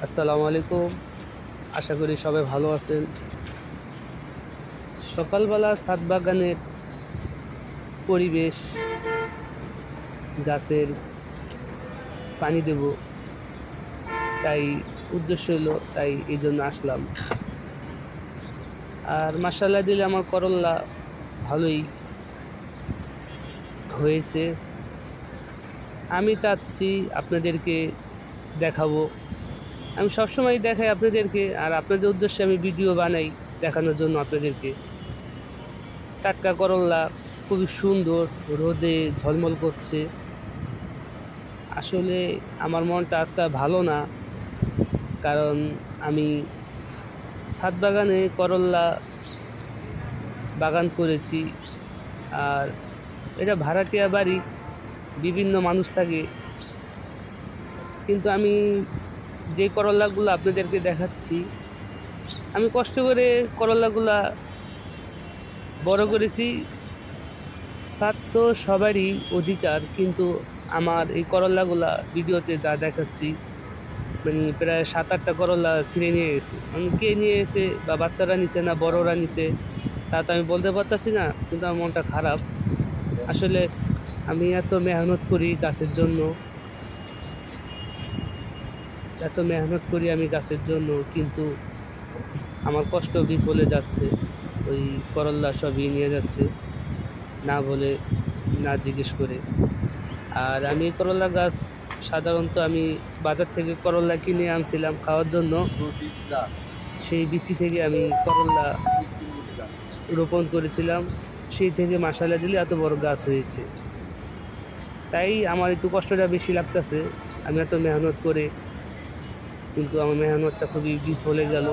আসসালামু আলাইকুম। আশা করি সবাই ভালো আছেন। সকালবেলা ছাদ বাগানের পরিবেশ, গাছের পানি দেব, তাই উদ্দেশ্য হলো, তাই এই জন্য আসলাম। আর মাশাআল্লাহ দিলে আমার করল্লা ভালোই হয়েছে। আমি চাচ্ছি আপনাদেরকে দেখাবো। আমি সবসময় দেখাই আপনাদেরকে, আর আপনাদের উদ্দেশ্যে আমি ভিডিও বানাই দেখানোর জন্য আপনাদেরকে। টাটকা করল্লা খুবই সুন্দর, রোদে ঝলমল করছে। আসলে আমার মনটা আজকে ভালো না, কারণ আমি ছাদ বাগানে করল্লা বাগান করেছি। আর এটা ভাড়াটিয়া বাড়ি, বিভিন্ন মানুষ থাকে, কিন্তু আমি যে করল্লাগুলো আপনাদেরকে দেখাচ্ছি, আমি কষ্ট করে করল্লাগুলা বড় করেছি। ছাদ তো সবারই অধিকার, কিন্তু আমার এই করল্লাগুলা ভিডিওতে যা দেখাচ্ছি, মানে প্রায় 7-8টা করল্লা ছিঁড়ে নিয়ে গেছে। কে নিয়ে এসে, বা বাচ্চারা নিছে না বড়রা নিছে, তা তো আমি বলতে পারতাছি না, কিন্তু আমার মনটা খারাপ। আসলে আমি এত মেহনত করি গাছের জন্য, আমি গাছের জন্য, কিন্তু আমার কষ্ট বিফলে যাচ্ছে। ওই করল্লা সবই নিয়ে যাচ্ছে, না বলে, না জিজ্ঞেস করে। আর আমি এই করল্লা গাছ সাধারণত আমি বাজার থেকে করল্লা কিনে আনছিলাম খাওয়ার জন্য। সেই বিচি থেকে আমি করল্লা রোপণ করেছিলাম, সেই থেকে মাশাআল্লাহ দিলে এত বড় গাছ হয়েছে। তাই আমার একটু কষ্টটা বেশি লাগতেছে। আমি এত মেহনত করে, কিন্তু আমার মেহনতটা খুবই বিফলে গেল।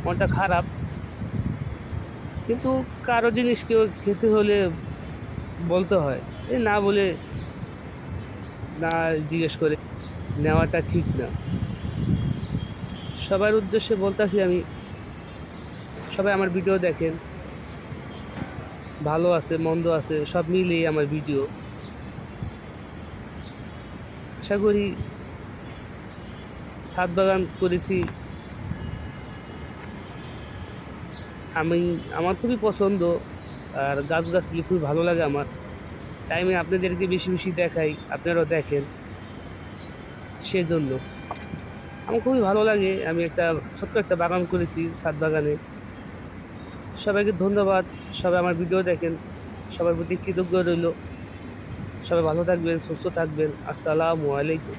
মনটা খারাপ, কিন্তু কারো জিনিস কেউ খেতে হলে বলতে হয়, না বলে, না জিজ্ঞেস করে নেওয়াটা ঠিক না। সবার উদ্দেশ্যে বলতেছি আমি, সবাই আমার ভিডিও দেখেন, ভালো আছে মন্দ আছে সব মিলিয়ে আমার ভিডিও। আশা করি ছাদ বাগান করেছি আমার খুবই পছন্দ, আর গাছগাছালি খুবই ভালো লাগে আমার। তাই আমি আপনাদেরকে বেশি বেশি দেখাই, আপনারাও দেখেন। সেজন্য আমার খুবই ভালো লাগে। আমি ছোট্ট একটা বাগান করেছি ছাদ বাগানে। সবাইকে ধন্যবাদ, সবাই আমার ভিডিও দেখেন, সবার প্রতি কৃতজ্ঞ রইল। সবাই ভালো থাকবেন, সুস্থ থাকবেন। আসসালামু আলাইকুম।